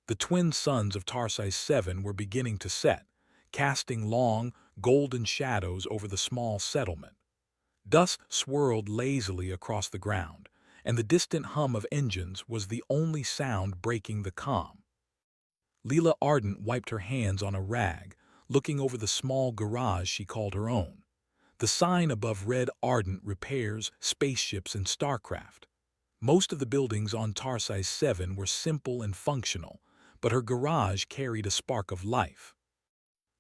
The twin suns of Tarsi 7 were beginning to set, casting long, golden shadows over the small settlement. Dust swirled lazily across the ground, and the distant hum of engines was the only sound breaking the calm. Leela Ardent wiped her hands on a rag, looking over the small garage she called her own. The sign above read Ardent Repairs, Spaceships, and Starcraft. Most of the buildings on Tarsi 7 were simple and functional, but her garage carried a spark of life.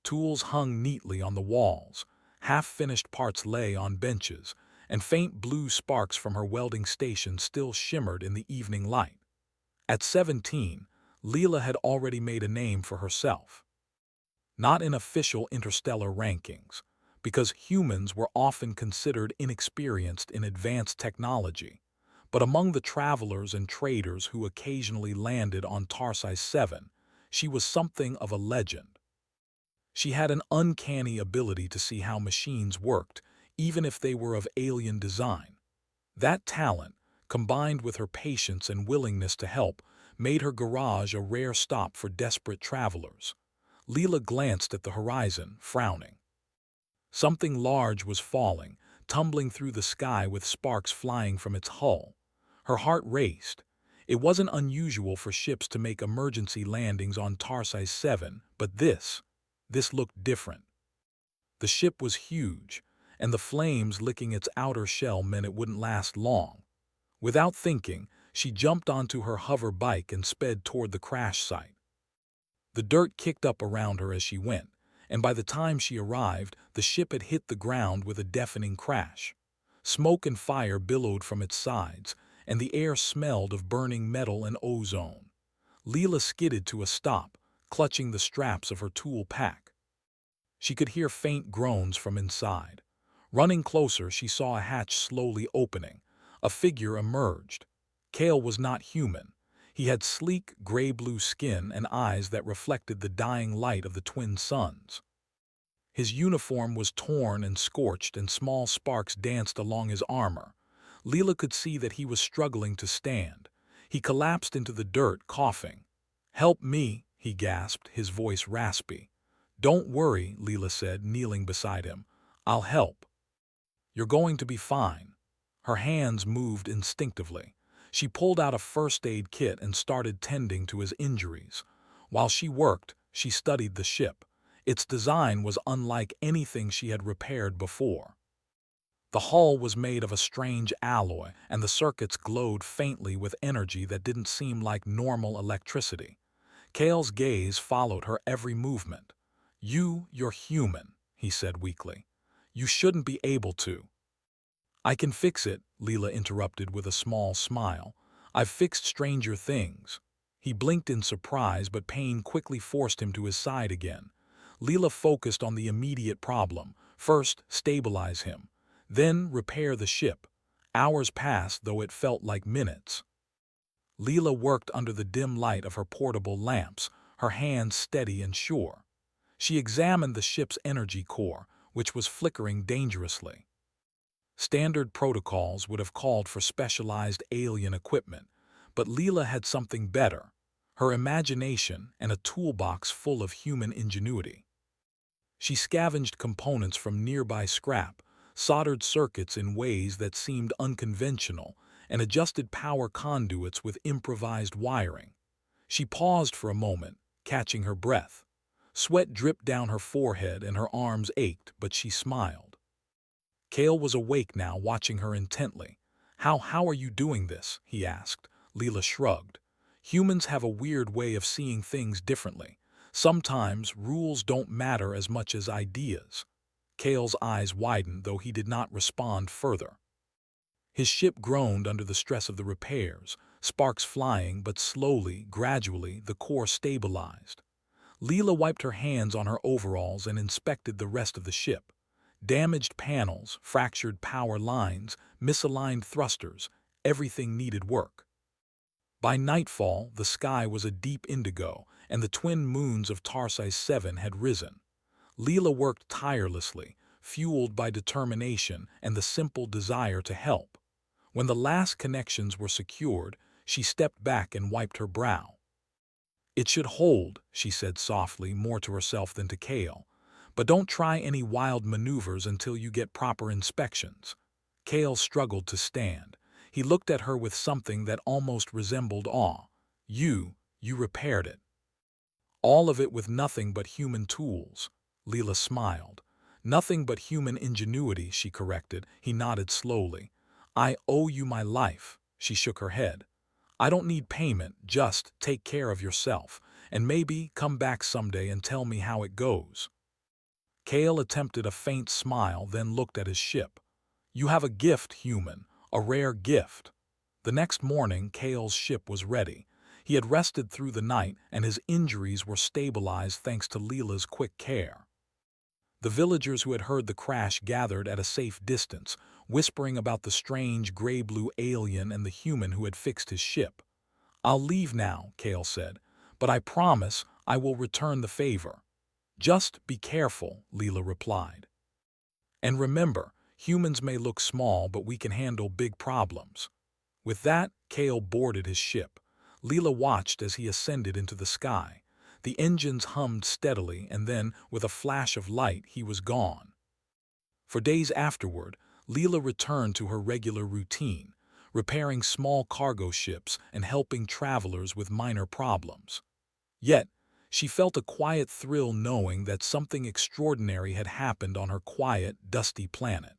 Tools hung neatly on the walls, half-finished parts lay on benches, and faint blue sparks from her welding station still shimmered in the evening light. At 17, Leela had already made a name for herself. Not in official interstellar rankings, because humans were often considered inexperienced in advanced technology, but among the travelers and traders who occasionally landed on Tarsi 7, she was something of a legend. She had an uncanny ability to see how machines worked, even if they were of alien design. That talent, combined with her patience and willingness to help, made her garage a rare stop for desperate travelers. Leela glanced at the horizon, frowning. Something large was falling, tumbling through the sky with sparks flying from its hull. Her heart raced. It wasn't unusual for ships to make emergency landings on Tarsi 7, but this looked different. The ship was huge, and the flames licking its outer shell meant it wouldn't last long. Without thinking, she jumped onto her hover bike and sped toward the crash site. The dirt kicked up around her as she went, and by the time she arrived, the ship had hit the ground with a deafening crash. Smoke and fire billowed from its sides, and the air smelled of burning metal and ozone. Leela skidded to a stop, clutching the straps of her tool pack. She could hear faint groans from inside. Running closer, she saw a hatch slowly opening. A figure emerged. Kale was not human. He had sleek, gray-blue skin and eyes that reflected the dying light of the twin suns. His uniform was torn and scorched, and small sparks danced along his armor. Leela could see that he was struggling to stand. He collapsed into the dirt, coughing. "Help me," he gasped, his voice raspy. "Don't worry," Leela said, kneeling beside him. "I'll help. You're going to be fine." Her hands moved instinctively. She pulled out a first aid kit and started tending to his injuries. While she worked, she studied the ship. Its design was unlike anything she had repaired before. The hull was made of a strange alloy, and the circuits glowed faintly with energy that didn't seem like normal electricity. Kale's gaze followed her every movement. You're human," he said weakly. "You shouldn't be able to." "I can fix it," Leela interrupted with a small smile. "I've fixed stranger things." He blinked in surprise, but pain quickly forced him to his side again. Leela focused on the immediate problem. First, stabilize him. Then, repair the ship. Hours passed, though it felt like minutes. Leela worked under the dim light of her portable lamps, her hands steady and sure. She examined the ship's energy core, which was flickering dangerously. Standard protocols would have called for specialized alien equipment, but Leela had something better: her imagination and a toolbox full of human ingenuity. She scavenged components from nearby scrap, soldered circuits in ways that seemed unconventional, and adjusted power conduits with improvised wiring. She paused for a moment, catching her breath. Sweat dripped down her forehead and her arms ached, but she smiled. Kale was awake now, watching her intently. How are you doing this?" he asked. Leela shrugged. "Humans have a weird way of seeing things differently. Sometimes rules don't matter as much as ideas." Kale's eyes widened, though he did not respond further. His ship groaned under the stress of the repairs, sparks flying, but slowly, gradually, the core stabilized. Leela wiped her hands on her overalls and inspected the rest of the ship. Damaged panels, fractured power lines, misaligned thrusters, everything needed work. By nightfall, the sky was a deep indigo, and the twin moons of Tarsi 7 had risen. Leela worked tirelessly, fueled by determination and the simple desire to help. When the last connections were secured, she stepped back and wiped her brow. "It should hold," she said softly, more to herself than to Kale. "But don't try any wild maneuvers until you get proper inspections." Kale struggled to stand. He looked at her with something that almost resembled awe. You repaired it." "All of it with nothing but human tools." Leela smiled. "Nothing but human ingenuity," she corrected. He nodded slowly. "I owe you my life." She shook her head. "I don't need payment, just take care of yourself, and maybe come back someday and tell me how it goes." Kale attempted a faint smile, then looked at his ship. "You have a gift, human, a rare gift." The next morning, Kale's ship was ready. He had rested through the night, and his injuries were stabilized thanks to Leela's quick care. The villagers who had heard the crash gathered at a safe distance, whispering about the strange gray-blue alien and the human who had fixed his ship. "I'll leave now," Kale said, "but I promise I will return the favor." "Just be careful," Leela replied. "And remember, humans may look small, but we can handle big problems." With that, Kale boarded his ship. Leela watched as he ascended into the sky. The engines hummed steadily, and then, with a flash of light, he was gone. For days afterward, Leela returned to her regular routine, repairing small cargo ships and helping travelers with minor problems. Yet, she felt a quiet thrill knowing that something extraordinary had happened on her quiet, dusty planet.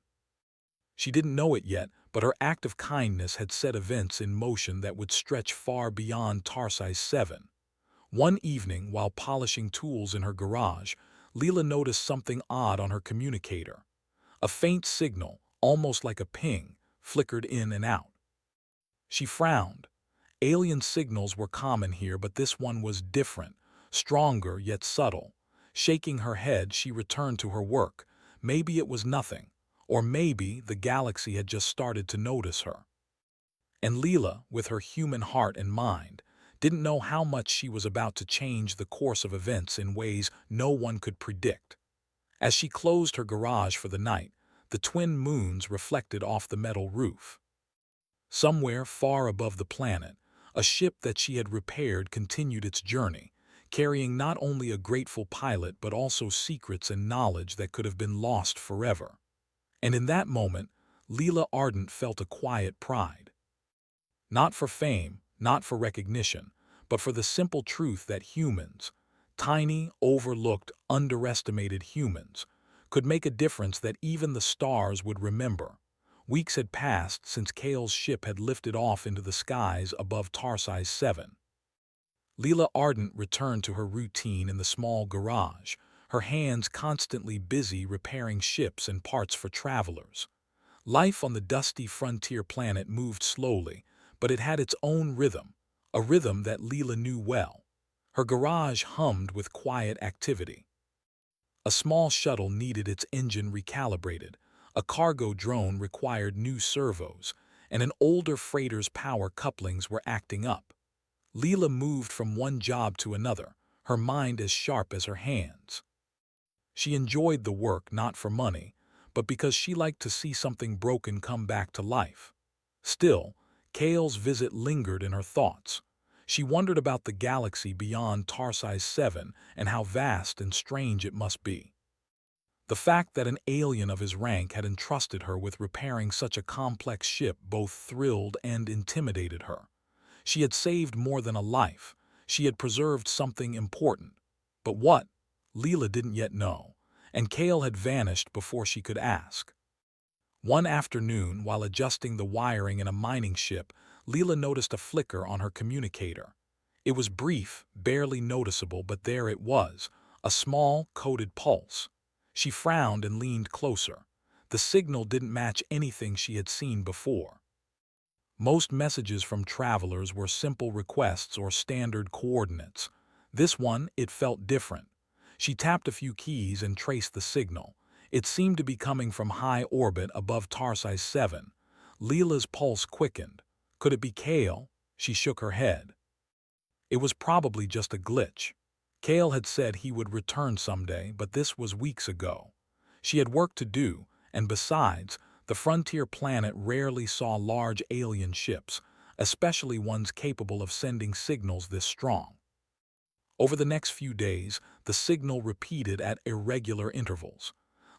She didn't know it yet, but her act of kindness had set events in motion that would stretch far beyond Tarsi's 7. One evening, while polishing tools in her garage, Leela noticed something odd on her communicator. A faint signal, almost like a ping, flickered in and out. She frowned. Alien signals were common here, but this one was different, stronger yet subtle. Shaking her head, she returned to her work. Maybe it was nothing, or maybe the galaxy had just started to notice her. And Leela, with her human heart and mind, didn't know how much she was about to change the course of events in ways no one could predict. As she closed her garage for the night, the twin moons reflected off the metal roof. Somewhere far above the planet, a ship that she had repaired continued its journey, carrying not only a grateful pilot but also secrets and knowledge that could have been lost forever. And in that moment, Leela Ardent felt a quiet pride. Not for fame, not for recognition, but for the simple truth that humans, tiny, overlooked, underestimated humans, could make a difference that even the stars would remember. Weeks had passed since Kale's ship had lifted off into the skies above Tarsi's 7. Leela Ardent returned to her routine in the small garage, her hands constantly busy repairing ships and parts for travelers. Life on the dusty frontier planet moved slowly, but it had its own rhythm, a rhythm that Leela knew well. Her garage hummed with quiet activity. A small shuttle needed its engine recalibrated, a cargo drone required new servos, and an older freighter's power couplings were acting up. Leela moved from one job to another, her mind as sharp as her hands. She enjoyed the work not for money, but because she liked to see something broken come back to life. Still, Kale's visit lingered in her thoughts. She wondered about the galaxy beyond Tarsi's 7 and how vast and strange it must be. The fact that an alien of his rank had entrusted her with repairing such a complex ship both thrilled and intimidated her. She had saved more than a life. She had preserved something important. But what? Leela didn't yet know, and Kale had vanished before she could ask. One afternoon, while adjusting the wiring in a mining ship, Leela noticed a flicker on her communicator. It was brief, barely noticeable, but there it was, a small, coded pulse. She frowned and leaned closer. The signal didn't match anything she had seen before. Most messages from travelers were simple requests or standard coordinates. This one, it felt different. She tapped a few keys and traced the signal. It seemed to be coming from high orbit above Tarsi's 7. Leela's pulse quickened. Could it be Kale? She shook her head. It was probably just a glitch. Kale had said he would return someday, but this was weeks ago. She had work to do, and besides, the frontier planet rarely saw large alien ships, especially ones capable of sending signals this strong. Over the next few days, the signal repeated at irregular intervals.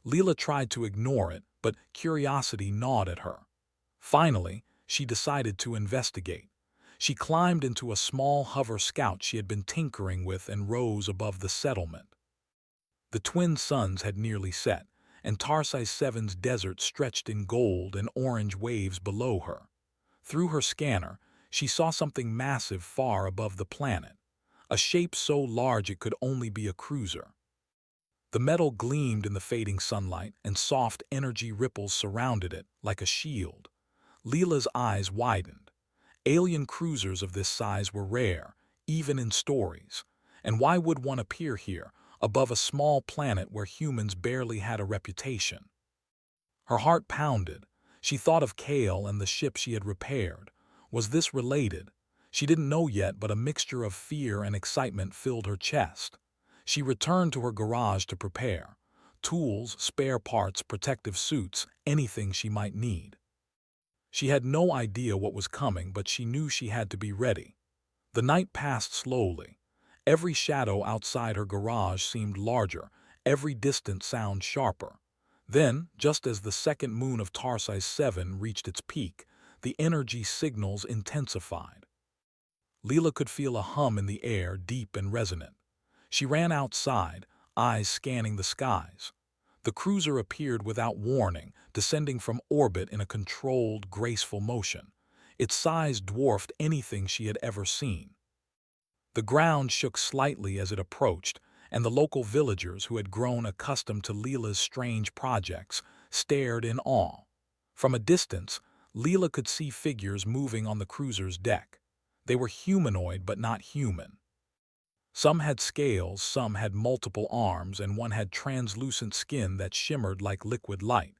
Leela tried to ignore it, but curiosity gnawed at her. Finally, she decided to investigate. She climbed into a small hover scout she had been tinkering with and rose above the settlement. The twin suns had nearly set, and Tarsi 7's desert stretched in gold and orange waves below her. Through her scanner, she saw something massive far above the planet, a shape so large it could only be a cruiser. The metal gleamed in the fading sunlight, and soft energy ripples surrounded it like a shield. Leela's eyes widened. Alien cruisers of this size were rare, even in stories. And why would one appear here, above a small planet where humans barely had a reputation? Her heart pounded. She thought of Kale and the ship she had repaired. Was this related? She didn't know yet, but a mixture of fear and excitement filled her chest. She returned to her garage to prepare. Tools, spare parts, protective suits, anything she might need. She had no idea what was coming, but she knew she had to be ready. The night passed slowly. Every shadow outside her garage seemed larger, every distant sound sharper. Then, just as the second moon of Tarsi 7 reached its peak, the energy signals intensified. Leela could feel a hum in the air, deep and resonant. She ran outside, eyes scanning the skies. The cruiser appeared without warning, descending from orbit in a controlled, graceful motion. Its size dwarfed anything she had ever seen. The ground shook slightly as it approached, and the local villagers, who had grown accustomed to Leela's strange projects, stared in awe. From a distance, Leela could see figures moving on the cruiser's deck. They were humanoid but not human. Some had scales, some had multiple arms, and one had translucent skin that shimmered like liquid light.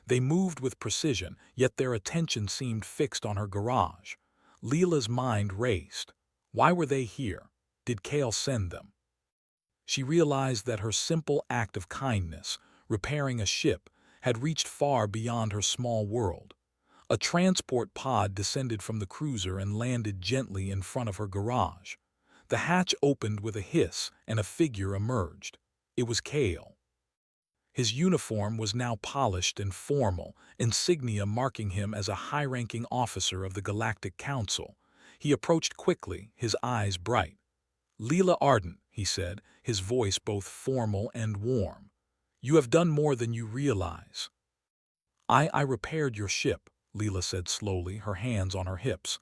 They moved with precision, yet their attention seemed fixed on her garage. Leela's mind raced. Why were they here? Did Kale send them? She realized that her simple act of kindness, repairing a ship, had reached far beyond her small world. A transport pod descended from the cruiser and landed gently in front of her garage. The hatch opened with a hiss, and a figure emerged. It was Kale. His uniform was now polished and formal, insignia marking him as a high-ranking officer of the Galactic Council. He approached quickly, his eyes bright. "Leela Ardent," he said, his voice both formal and warm. "You have done more than you realize." I repaired your ship," Leela said slowly, her hands on her hips.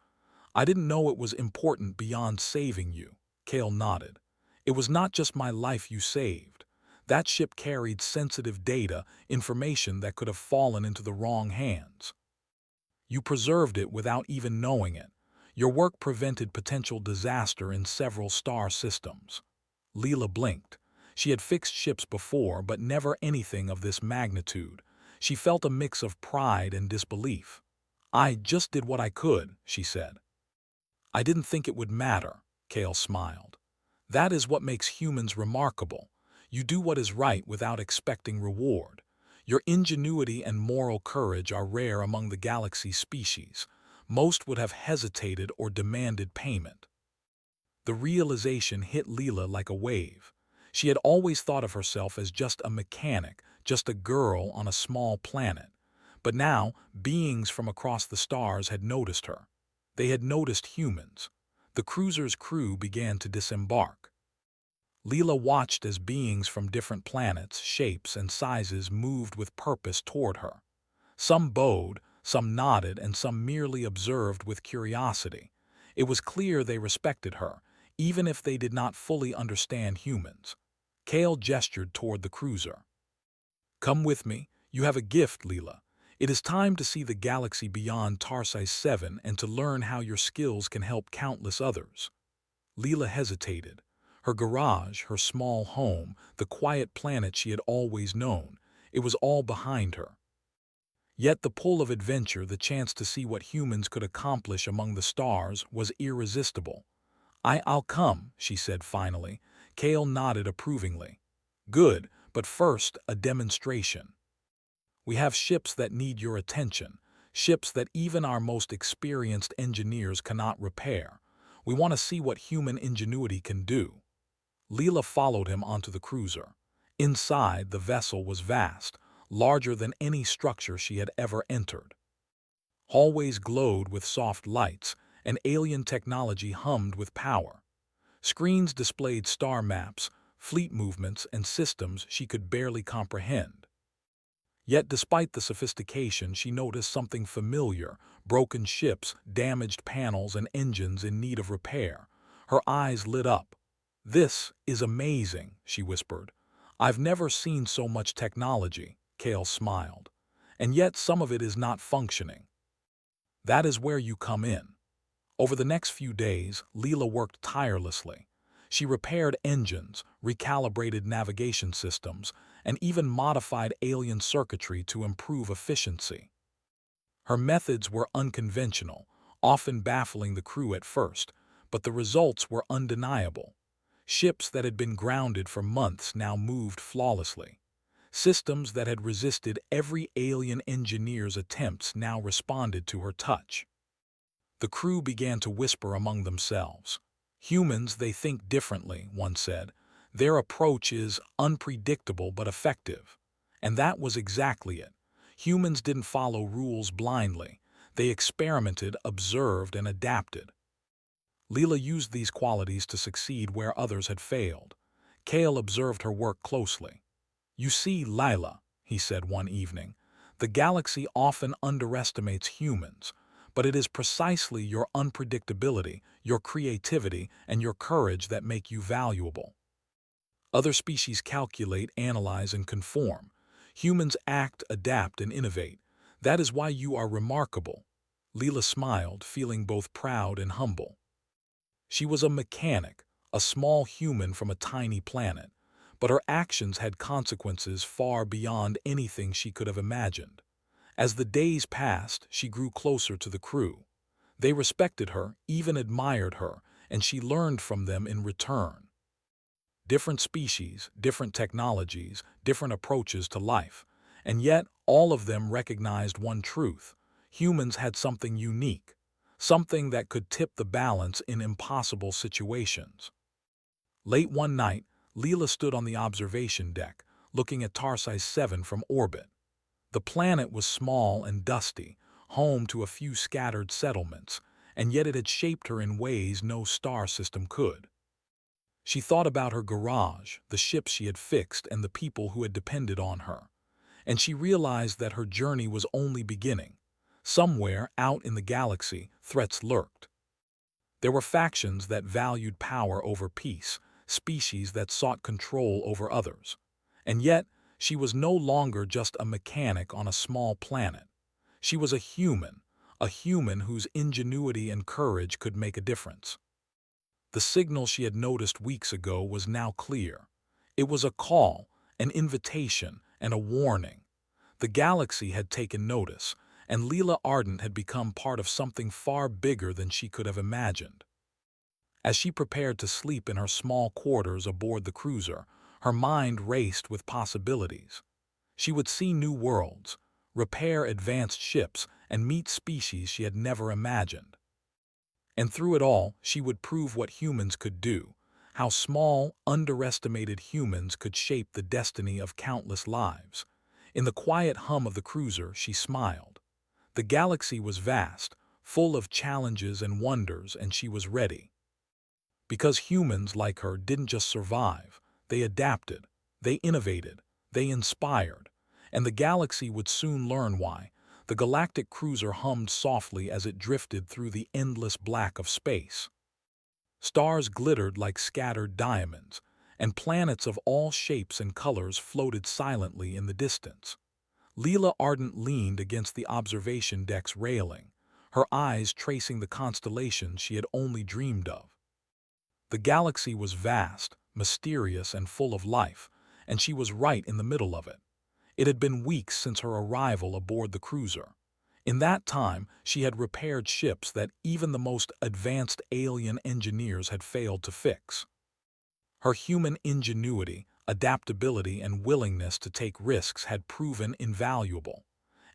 "I didn't know it was important beyond saving you." Kale nodded. "It was not just my life you saved. That ship carried sensitive data, information that could have fallen into the wrong hands. You preserved it without even knowing it. Your work prevented potential disaster in several star systems." Leela blinked. She had fixed ships before, but never anything of this magnitude. She felt a mix of pride and disbelief. "I just did what I could," she said. "I didn't think it would matter," Kale smiled. "That is what makes humans remarkable. You do what is right without expecting reward. Your ingenuity and moral courage are rare among the galaxy species. Most would have hesitated or demanded payment." The realization hit Leela like a wave. She had always thought of herself as just a mechanic, just a girl on a small planet. But now, beings from across the stars had noticed her. They had noticed humans. The cruiser's crew began to disembark. Leela watched as beings from different planets, shapes, and sizes moved with purpose toward her. Some bowed, some nodded, and some merely observed with curiosity. It was clear they respected her, even if they did not fully understand humans. Kale gestured toward the cruiser. "Come with me. You have a gift, Leela. It is time to see the galaxy beyond Tarsi 7 and to learn how your skills can help countless others." Leela hesitated. Her garage, her small home, the quiet planet she had always known, it was all behind her. Yet the pull of adventure, the chance to see what humans could accomplish among the stars, was irresistible. I'll come," she said finally. Kale nodded approvingly. "Good, but first, a demonstration. We have ships that need your attention, ships that even our most experienced engineers cannot repair. We want to see what human ingenuity can do." Leela followed him onto the cruiser. Inside, the vessel was vast, larger than any structure she had ever entered. Hallways glowed with soft lights, and alien technology hummed with power. Screens displayed star maps, fleet movements, and systems she could barely comprehend. Yet despite the sophistication, she noticed something familiar: broken ships, damaged panels, and engines in need of repair. Her eyes lit up. "This is amazing," she whispered. "I've never seen so much technology," Kale smiled. "And yet some of it is not functioning." That is where you come in. Over the next few days, Leela worked tirelessly. She repaired engines, recalibrated navigation systems, and even modified alien circuitry to improve efficiency. Her methods were unconventional, often baffling the crew at first, but the results were undeniable. Ships that had been grounded for months now moved flawlessly. Systems that had resisted every alien engineer's attempts now responded to her touch. The crew began to whisper among themselves. "Humans, they think differently," one said. "Their approach is unpredictable but effective." And that was exactly it. Humans didn't follow rules blindly. They experimented, observed, and adapted. Leela used these qualities to succeed where others had failed. Kale observed her work closely. "You see, Lila," he said one evening, "the galaxy often underestimates humans, but it is precisely your unpredictability, your creativity, and your courage that make you valuable. Other species calculate, analyze, and conform. Humans act, adapt, and innovate. That is why you are remarkable." Leela smiled, feeling both proud and humble. She was a mechanic, a small human from a tiny planet, but her actions had consequences far beyond anything she could have imagined. As the days passed, she grew closer to the crew. They respected her, even admired her, and she learned from them in return. Different species, different technologies, different approaches to life, and yet all of them recognized one truth: humans had something unique, something that could tip the balance in impossible situations. Late one night, Leela stood on the observation deck, looking at Tarsi 7 from orbit. The planet was small and dusty, home to a few scattered settlements, and yet it had shaped her in ways no star system could. She thought about her garage, the ships she had fixed, and the people who had depended on her. And she realized that her journey was only beginning. Somewhere, out in the galaxy, threats lurked. There were factions that valued power over peace, species that sought control over others. And yet, she was no longer just a mechanic on a small planet. She was a human whose ingenuity and courage could make a difference. The signal she had noticed weeks ago was now clear. It was a call, an invitation, and a warning. The galaxy had taken notice, and Leela Ardent had become part of something far bigger than she could have imagined. As she prepared to sleep in her small quarters aboard the cruiser, her mind raced with possibilities. She would see new worlds, repair advanced ships, and meet species she had never imagined. And through it all, she would prove what humans could do, how small, underestimated humans could shape the destiny of countless lives. In the quiet hum of the cruiser, she smiled. The galaxy was vast, full of challenges and wonders, and she was ready. Because humans like her didn't just survive, they adapted, they innovated, they inspired, and the galaxy would soon learn why. The galactic cruiser hummed softly as it drifted through the endless black of space. Stars glittered like scattered diamonds, and planets of all shapes and colors floated silently in the distance. Leela Ardent leaned against the observation deck's railing, her eyes tracing the constellations she had only dreamed of. The galaxy was vast, mysterious, and full of life, and she was right in the middle of it. It had been weeks since her arrival aboard the cruiser. In that time, she had repaired ships that even the most advanced alien engineers had failed to fix. Her human ingenuity, adaptability, and willingness to take risks had proven invaluable.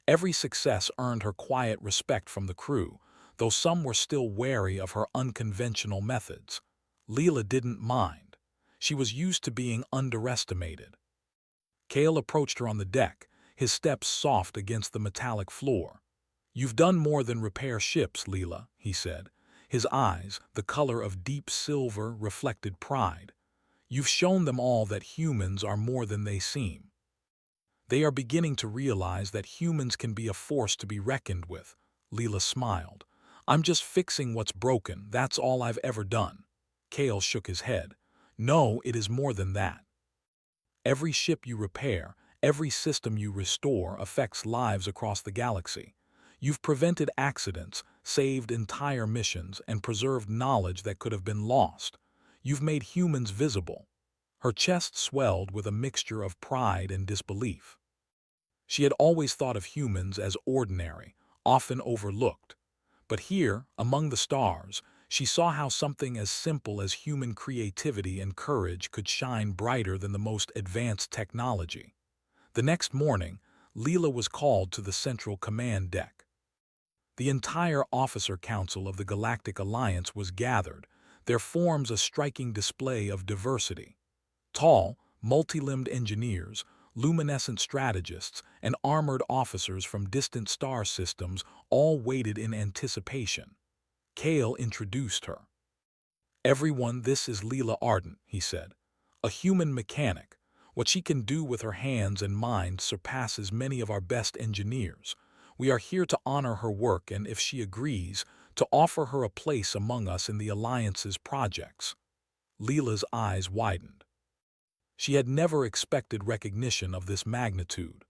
Every success earned her quiet respect from the crew, though some were still wary of her unconventional methods. Leela didn't mind. She was used to being underestimated. Kale approached her on the deck, his steps soft against the metallic floor. "You've done more than repair ships, Leela," he said. His eyes, the color of deep silver, reflected pride. "You've shown them all that humans are more than they seem. They are beginning to realize that humans can be a force to be reckoned with." Leela smiled. "I'm just fixing what's broken, that's all I've ever done." Kale shook his head. "No, it is more than that. Every ship you repair, every system you restore affects lives across the galaxy. You've prevented accidents, saved entire missions, and preserved knowledge that could have been lost. You've made humans visible." Her chest swelled with a mixture of pride and disbelief. She had always thought of humans as ordinary, often overlooked. But here, among the stars, she saw how something as simple as human creativity and courage could shine brighter than the most advanced technology. The next morning, Leela was called to the central command deck. The entire officer council of the Galactic Alliance was gathered, their forms a striking display of diversity. Tall, multi-limbed engineers, luminescent strategists, and armored officers from distant star systems all waited in anticipation. Kale introduced her. "Everyone, this is Leela Ardent," he said. "A human mechanic. What she can do with her hands and mind surpasses many of our best engineers. We are here to honor her work and, if she agrees, to offer her a place among us in the Alliance's projects." Leela's eyes widened. She had never expected recognition of this magnitude.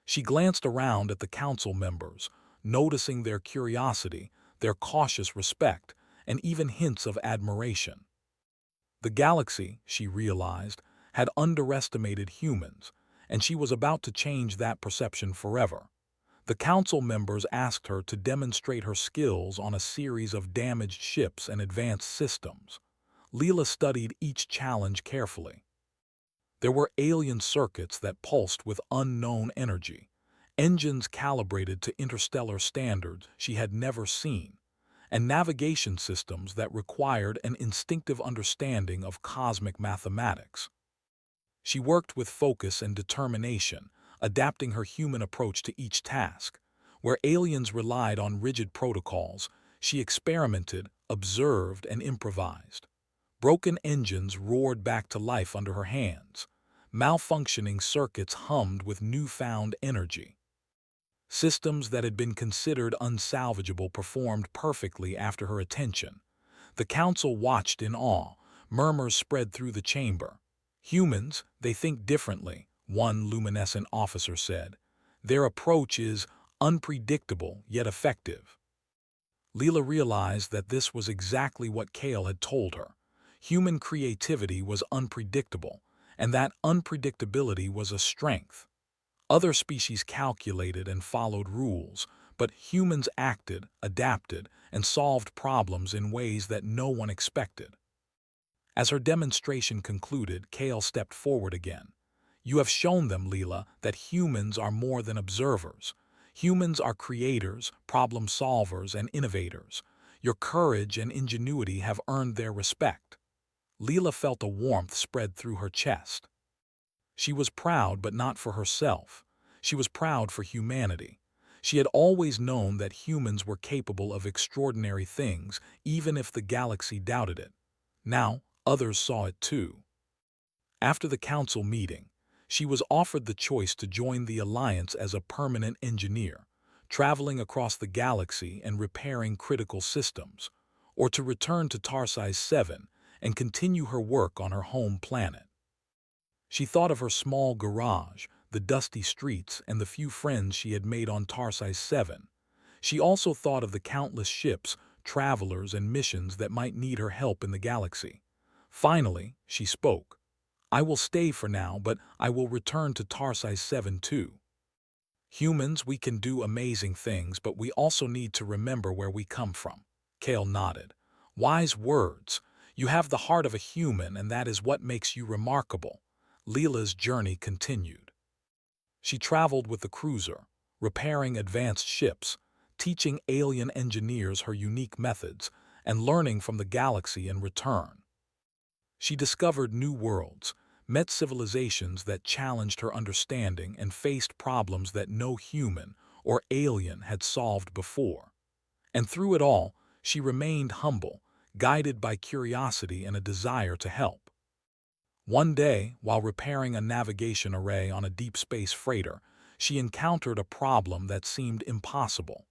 She glanced around at the council members, noticing their curiosity, their cautious respect, and even hints of admiration. The galaxy, she realized, had underestimated humans, and she was about to change that perception forever. The council members asked her to demonstrate her skills on a series of damaged ships and advanced systems. Leela studied each challenge carefully. There were alien circuits that pulsed with unknown energy, engines calibrated to interstellar standards she had never seen, and navigation systems that required an instinctive understanding of cosmic mathematics. She worked with focus and determination, adapting her human approach to each task. Where aliens relied on rigid protocols, she experimented, observed, and improvised. Broken engines roared back to life under her hands. Malfunctioning circuits hummed with newfound energy. Systems that had been considered unsalvageable performed perfectly after her attention. The council watched in awe. Murmurs spread through the chamber. "Humans, they think differently," one luminescent officer said. "Their approach is unpredictable yet effective." Leela realized that this was exactly what Kale had told her. Human creativity was unpredictable, and that unpredictability was a strength. Other species calculated and followed rules, but humans acted, adapted, and solved problems in ways that no one expected. As her demonstration concluded, Kale stepped forward again. "You have shown them, Leela, that humans are more than observers. Humans are creators, problem solvers, and innovators. Your courage and ingenuity have earned their respect." Leela felt a warmth spread through her chest. She was proud, but not for herself. She was proud for humanity. She had always known that humans were capable of extraordinary things, even if the galaxy doubted it. Now, others saw it too. After the council meeting, she was offered the choice to join the Alliance as a permanent engineer, traveling across the galaxy and repairing critical systems, or to return to Tarsi's 7 and continue her work on her home planet. She thought of her small garage, the dusty streets, and the few friends she had made on Tarsi's 7. She also thought of the countless ships, travelers, and missions that might need her help in the galaxy. Finally, she spoke. "I will stay for now, but I will return to Tarsi's 7 too. Humans, we can do amazing things, but we also need to remember where we come from." Kale nodded. "Wise words. You have the heart of a human, and that is what makes you remarkable." Leela's journey continued. She traveled with the cruiser, repairing advanced ships, teaching alien engineers her unique methods, and learning from the galaxy in return. She discovered new worlds, met civilizations that challenged her understanding and faced problems that no human or alien had solved before. And through it all, she remained humble, guided by curiosity and a desire to help. One day, while repairing a navigation array on a deep space freighter, she encountered a problem that seemed impossible.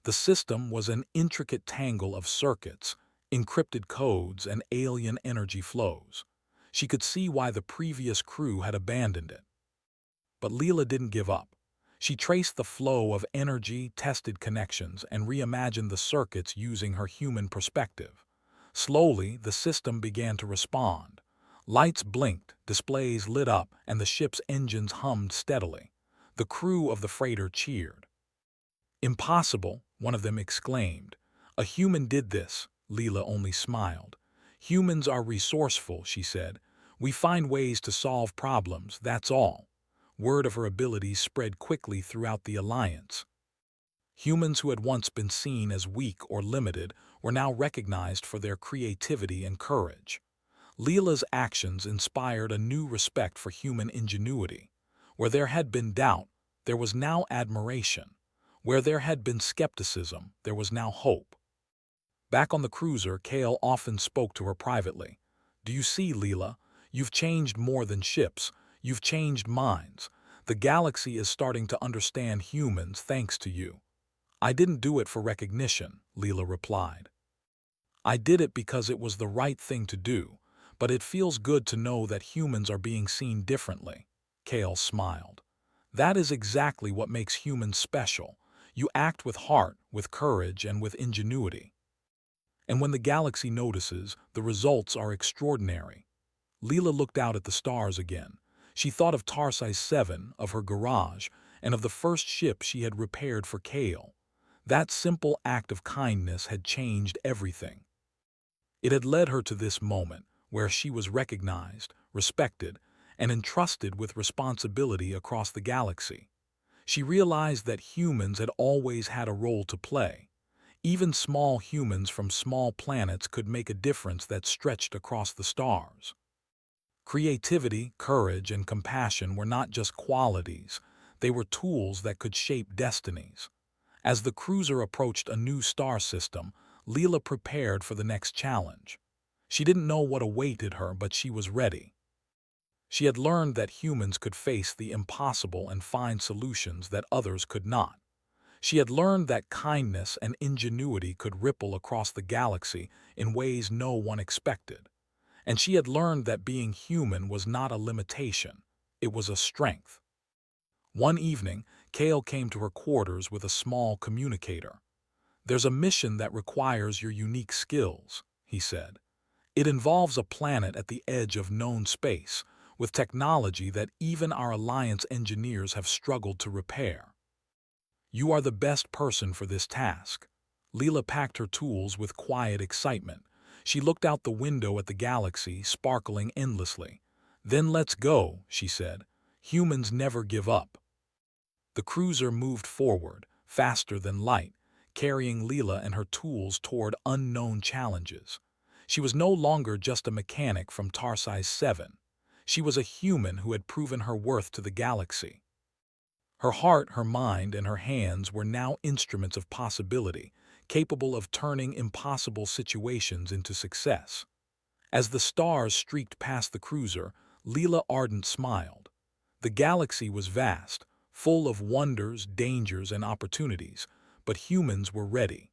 The system was an intricate tangle of circuits, encrypted codes, and alien energy flows. She could see why the previous crew had abandoned it. But Leela didn't give up. She traced the flow of energy, tested connections, and reimagined the circuits using her human perspective. Slowly, the system began to respond. Lights blinked, displays lit up, and the ship's engines hummed steadily. The crew of the freighter cheered. "Impossible," one of them exclaimed. "A human did this." Leela only smiled. "Humans are resourceful," she said. "We find ways to solve problems, that's all." Word of her abilities spread quickly throughout the Alliance. Humans who had once been seen as weak or limited were now recognized for their creativity and courage. Leela's actions inspired a new respect for human ingenuity. Where there had been doubt, there was now admiration. Where there had been skepticism, there was now hope. Back on the cruiser, Kale often spoke to her privately. "Do you see, Leela? You've changed more than ships. You've changed minds. The galaxy is starting to understand humans thanks to you." "I didn't do it for recognition," Leela replied. "I did it because it was the right thing to do, but it feels good to know that humans are being seen differently." Kale smiled. "That is exactly what makes humans special. You act with heart, with courage, and with ingenuity. And when the galaxy notices, the results are extraordinary." Leela looked out at the stars again. She thought of Tarsi's 7, of her garage, and of the first ship she had repaired for Kale. That simple act of kindness had changed everything. It had led her to this moment, where she was recognized, respected, and entrusted with responsibility across the galaxy. She realized that humans had always had a role to play. Even small humans from small planets could make a difference that stretched across the stars. Creativity, courage, and compassion were not just qualities, they were tools that could shape destinies. As the cruiser approached a new star system, Leela prepared for the next challenge. She didn't know what awaited her, but she was ready. She had learned that humans could face the impossible and find solutions that others could not. She had learned that kindness and ingenuity could ripple across the galaxy in ways no one expected. And she had learned that being human was not a limitation, it was a strength. One evening, Kale came to her quarters with a small communicator. "There's a mission that requires your unique skills," he said. "It involves a planet at the edge of known space, with technology that even our Alliance engineers have struggled to repair. You are the best person for this task." Leela packed her tools with quiet excitement. She looked out the window at the galaxy, sparkling endlessly. "Then let's go," she said. "Humans never give up." The cruiser moved forward, faster than light, carrying Leela and her tools toward unknown challenges. She was no longer just a mechanic from Tarsi's 7. She was a human who had proven her worth to the galaxy. Her heart, her mind, and her hands were now instruments of possibility, capable of turning impossible situations into success. As the stars streaked past the cruiser, Leela Ardent smiled. The galaxy was vast, full of wonders, dangers, and opportunities, but humans were ready.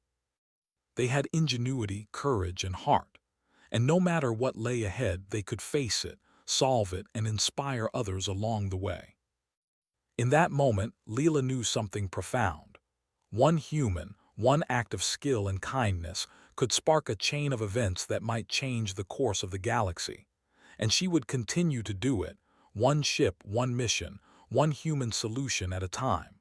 They had ingenuity, courage, and heart. And no matter what lay ahead, they could face it, solve it, and inspire others along the way. In that moment, Leela knew something profound. One human, one act of skill and kindness could spark a chain of events that might change the course of the galaxy. And she would continue to do it, one ship, one mission, one human solution at a time.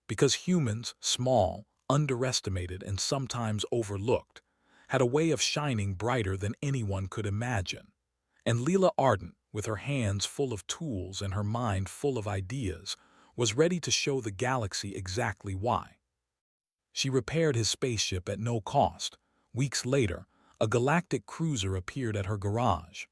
Because humans, small, underestimated, and sometimes overlooked, had a way of shining brighter than anyone could imagine. And Leela Ardent, with her hands full of tools and her mind full of ideas, was ready to show the galaxy exactly why. She repaired his spaceship at no cost. Weeks later, a galactic cruiser appeared at her garage.